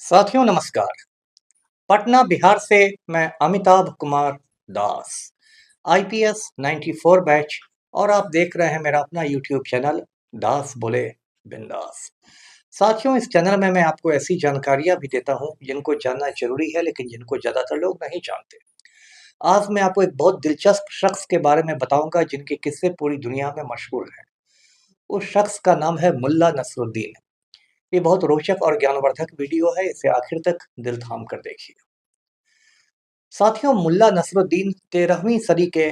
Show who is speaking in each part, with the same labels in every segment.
Speaker 1: साथियों नमस्कार। पटना बिहार से मैं अमिताभ कुमार दास, आईपीएस 94 बैच, और आप देख रहे हैं मेरा अपना यूट्यूब चैनल दास बोले बिंदास। साथियों, इस चैनल में मैं आपको ऐसी जानकारियां भी देता हूं जिनको जानना जरूरी है, लेकिन जिनको ज्यादातर लोग नहीं जानते। आज मैं आपको एक बहुत दिलचस्प शख्स के बारे में बताऊंगा जिनके किस्से पूरी दुनिया में मशहूर हैं। उस शख्स का नाम है मुल्ला नसरुद्दीन। ये बहुत रोचक और ज्ञानवर्धक वीडियो है, इसे आखिर तक दिल थाम कर देखिए। साथियों, मुल्ला नसरुद्दीन 13वीं सदी के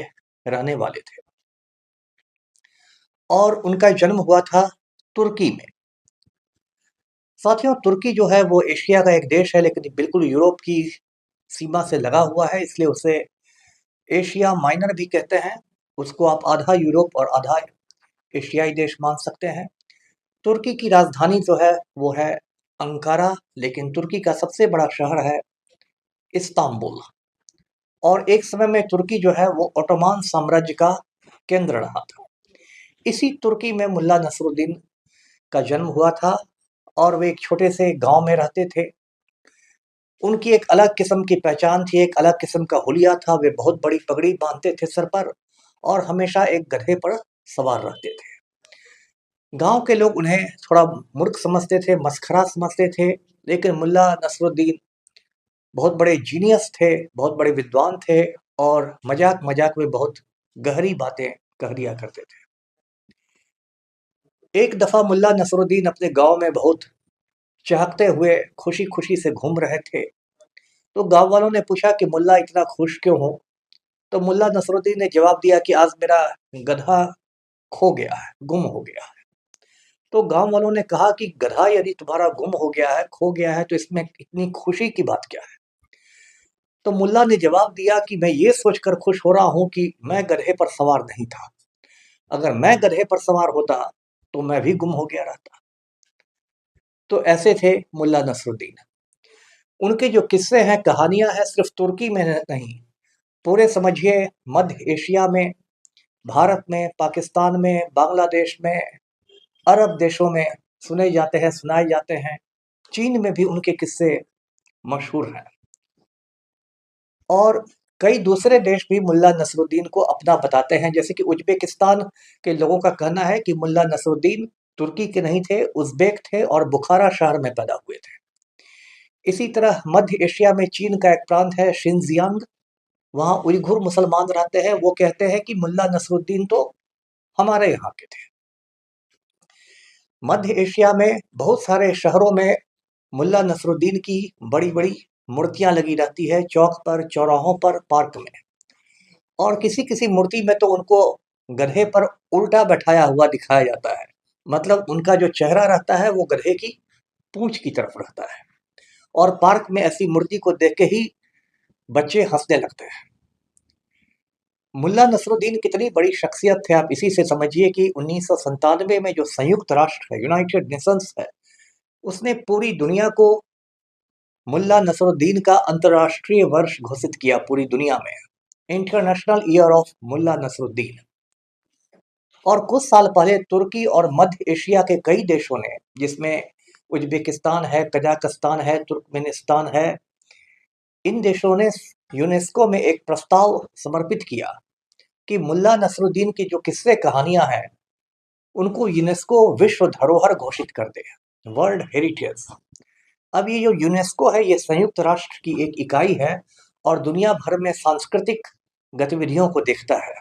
Speaker 1: रहने वाले थे और उनका जन्म हुआ था तुर्की में। साथियों, तुर्की जो है वो एशिया का एक देश है, लेकिन बिल्कुल यूरोप की सीमा से लगा हुआ है, इसलिए उसे एशिया माइनर भी कहते हैं। उसको आप आधा यूरोप और आधा एशियाई देश मान सकते हैं। तुर्की की राजधानी जो है वो है अंकारा, लेकिन तुर्की का सबसे बड़ा शहर है इस्तांबुल। और एक समय में तुर्की जो है वो ओटोमान साम्राज्य का केंद्र रहा था। इसी तुर्की में मुल्ला नसरुद्दीन का जन्म हुआ था और वे एक छोटे से गांव में रहते थे। उनकी एक अलग किस्म की पहचान थी, एक अलग किस्म का हुलिया था। वे बहुत बड़ी पगड़ी बांधते थे सर पर और हमेशा एक गधे पर सवार रहते थे। गांव के लोग उन्हें थोड़ा मूर्ख समझते थे, मस्खरा समझते थे, लेकिन मुल्ला नसरुद्दीन बहुत बड़े जीनियस थे, बहुत बड़े विद्वान थे और मजाक मजाक में बहुत गहरी बातें कह दिया करते थे। एक दफा मुल्ला नसरुद्दीन अपने गांव में बहुत चहकते हुए खुशी खुशी से घूम रहे थे। तो गांव वालों ने पूछा कि मुल्ला इतना खुश क्यों हो। तो मुल्ला नसरुद्दीन ने जवाब दिया कि आज मेरा गधा खो गया है, गुम हो गया है। तो गांव वालों ने कहा कि गधा यदि तुम्हारा गुम हो गया है, खो गया है, तो इसमें इतनी खुशी की बात क्या है। तो मुल्ला ने जवाब दिया कि मैं ये सोचकर खुश हो रहा हूं कि मैं गधे पर सवार नहीं था। अगर मैं गधे पर सवार होता तो मैं भी गुम हो गया रहता। तो ऐसे थे मुल्ला नसरुद्दीन। उनके जो किस्से हैं, कहानियां हैं, सिर्फ तुर्की में नहीं, पूरे समझिए मध्य एशिया में, भारत में, पाकिस्तान में, बांग्लादेश में, अरब देशों में सुने जाते हैं, सुनाए जाते हैं। चीन में भी उनके किस्से मशहूर हैं और कई दूसरे देश भी मुल्ला नसरुद्दीन को अपना बताते हैं। जैसे कि उज्बेकिस्तान के लोगों का कहना है कि मुल्ला नसरुद्दीन तुर्की के नहीं थे, उज़्बेक थे और बुखारा शहर में पैदा हुए थे। इसी तरह मध्य एशिया में चीन का एक प्रांत है शिनजियांग, वहाँ उइघुर मुसलमान रहते हैं। वो कहते हैं कि मुल्ला नसरुद्दीन तो हमारे यहाँ के थे। मध्य एशिया में बहुत सारे शहरों में मुल्ला नसरुद्दीन की बड़ी बड़ी मूर्तियां लगी रहती है, चौक पर, चौराहों पर, पार्क में। और किसी किसी मूर्ति में तो उनको गधे पर उल्टा बैठाया हुआ दिखाया जाता है। मतलब उनका जो चेहरा रहता है वो गधे की पूंछ की तरफ रहता है। और पार्क में ऐसी मूर्ति को देख के ही बच्चे हंसने लगते हैं। मुल्ला नसरुद्दीन कितनी बड़ी शख्सियत थे आप इसी से समझिए कि 1997 में जो संयुक्त राष्ट्र है, यूनाइटेड नेशंस है, उसने पूरी दुनिया को मुल्ला नसरुद्दीन का अंतर्राष्ट्रीय वर्ष घोषित किया। पूरी दुनिया में international year of Mulla Nasruddin. और कुछ साल पहले तुर्की और मध्य एशिया के कई देशों ने, जिसमें उज्बेकिस्तान है, कजाकिस्तान है, तुर्कमेनिस्तान है, इन देशों ने यूनेस्को में एक प्रस्ताव समर्पित किया कि मुल्ला नसरुद्दीन की जो किस्से कहानियां हैं उनको यूनेस्को विश्व धरोहर घोषित कर दे, वर्ल्ड हेरिटेज। अब ये जो यूनेस्को है ये संयुक्त राष्ट्र की एक इकाई है और दुनिया भर में सांस्कृतिक गतिविधियों को देखता है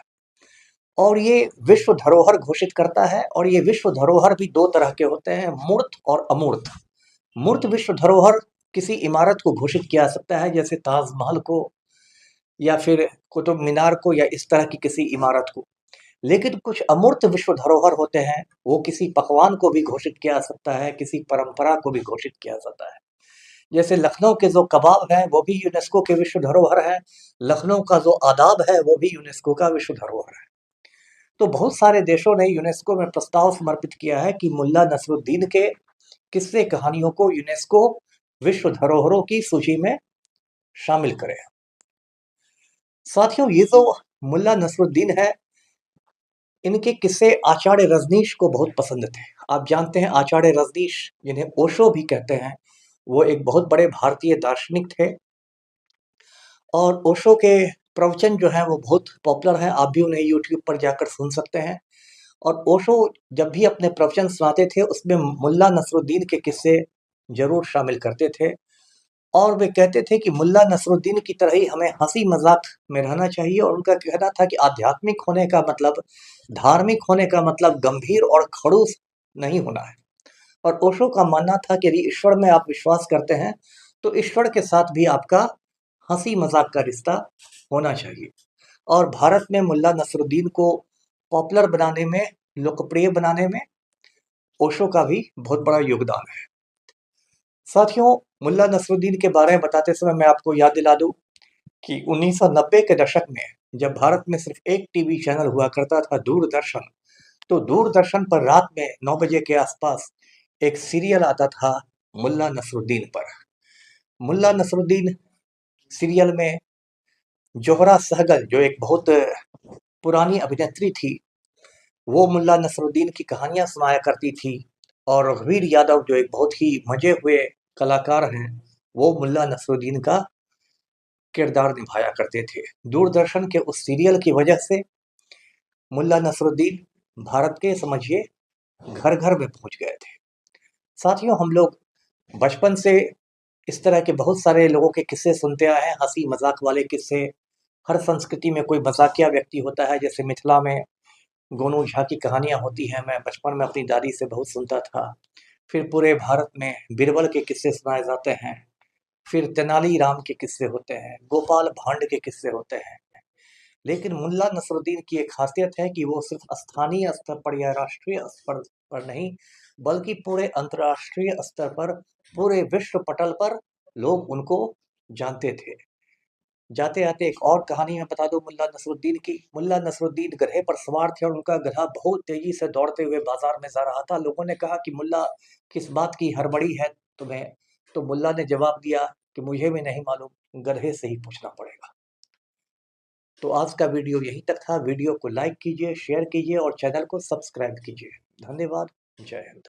Speaker 1: और ये विश्व धरोहर घोषित करता है। और ये विश्व धरोहर भी दो तरह के होते हैं, मूर्त और अमूर्त। मूर्त विश्व धरोहर किसी इमारत को घोषित किया जा सकता है, जैसे ताजमहल को या फिर कुतुब मीनार को या इस तरह की किसी इमारत को। लेकिन कुछ अमूर्त विश्व धरोहर होते हैं, वो किसी पकवान को भी घोषित किया जा सकता है, किसी परंपरा को भी घोषित किया जा सकता है। जैसे लखनऊ के जो कबाब हैं वो भी यूनेस्को के विश्व धरोहर है, लखनऊ का जो आदाब है वो भी यूनेस्को का विश्व धरोहर है। तो बहुत सारे देशों ने यूनेस्को में प्रस्ताव समर्पित किया है कि मुल्ला नसरुद्दीन के किस्से कहानियों को यूनेस्को विश्व धरोहरों की सूची में शामिल करे। साथियों, ये जो मुल्ला नसरुद्दीन है, इनके किस्से आचार्य रजनीश को बहुत पसंद थे। आप जानते हैं आचार्य रजनीश, जिन्हें ओशो भी कहते हैं, वो एक बहुत बड़े भारतीय दार्शनिक थे और ओशो के प्रवचन जो हैं वो बहुत पॉपुलर हैं। आप भी उन्हें यूट्यूब पर जाकर सुन सकते हैं। और ओशो जब भी अपने प्रवचन सुनाते थे उसमें मुल्ला नसरुद्दीन के किस्से ज़रूर शामिल करते थे और वे कहते थे कि मुल्ला नसरुद्दीन की तरह ही हमें हँसी-मज़ाक में रहना चाहिए और उनका कहना था कि आध्यात्मिक होने का मतलब, धार्मिक होने का मतलब गंभीर और खड़ूस नहीं होना है। और ओशो का मानना था कि यदि ईश्वर में आप विश्वास करते हैं, तो ईश्वर के साथ भी आपका हँसी-मज़ाक का रिश्ता होना चाहिए। और भारत में मुल्ला नसरुद्दीन को पॉपुलर बनाने में, लोकप्रिय बनाने में ओशो का भी बहुत बड़ा योगदान है। साथियों, मुल्ला नसरुद्दीन के बारे में बताते समय मैं आपको याद दिला दूँ कि 1990 के दशक में जब भारत में सिर्फ एक टीवी चैनल हुआ करता था, दूरदर्शन, तो दूरदर्शन पर रात में 9 बजे के आसपास एक सीरियल आता था मुल्ला नसरुद्दीन पर। मुल्ला नसरुद्दीन सीरियल में ज़ोहरा सहगल जो एक बहुत पुरानी अभिनेत्री थी, वो मुल्ला नसरुद्दीन की कहानियाँ सुनाया करती थी और रघुवीर यादव जो एक बहुत ही मजे हुए कलाकार हैं, वो मुल्ला नसरुद्दीन का किरदार निभाया करते थे। दूरदर्शन के उस सीरियल की वजह से मुल्ला नसरुद्दीन भारत के समझिए घर-घर में पहुँच गए थे। साथियों, हम लोग बचपन से इस तरह के बहुत सारे लोगों के किस्से सुनते आए हैं, हँसी-मज़ाक वाले किस्से। हर संस्कृति में कोई मज़ाकिया व्यक्ति होता है, जैसे मिथिला में गोनू झा की कहानियाँ होती हैं, मैं बचपन में अपनी दादी से बहुत सुनता था। फिर पूरे भारत में बीरबल के किस्से सुनाए जाते हैं, फिर तेनालीराम के किस्से होते हैं, गोपाल भांड के किस्से होते हैं। लेकिन मुल्ला नसरुद्दीन की एक खासियत है कि वो सिर्फ स्थानीय स्तर पर या राष्ट्रीय स्तर पर नहीं, बल्कि पूरे अंतर्राष्ट्रीय स्तर पर, पूरे विश्व पटल पर लोग उनको जानते थे। जाते-आते एक और कहानी मैं बता दूँ मुल्ला नसरुद्दीन की। मुल्ला नसरुद्दीन गधे पर सवार थे और उनका गधा बहुत तेज़ी से दौड़ते हुए बाज़ार में जा रहा था। लोगों ने कहा कि मुल्ला, किस बात की हड़बड़ी है तुम्हें? तो मुल्ला ने जवाब दिया कि मुझे भी नहीं मालूम, गधे से ही पूछना पड़ेगा। तो आज का वीडियो यहीं तक था। वीडियो को लाइक कीजिए, शेयर कीजिए और चैनल को सब्सक्राइब कीजिए। धन्यवाद। जय हिंद।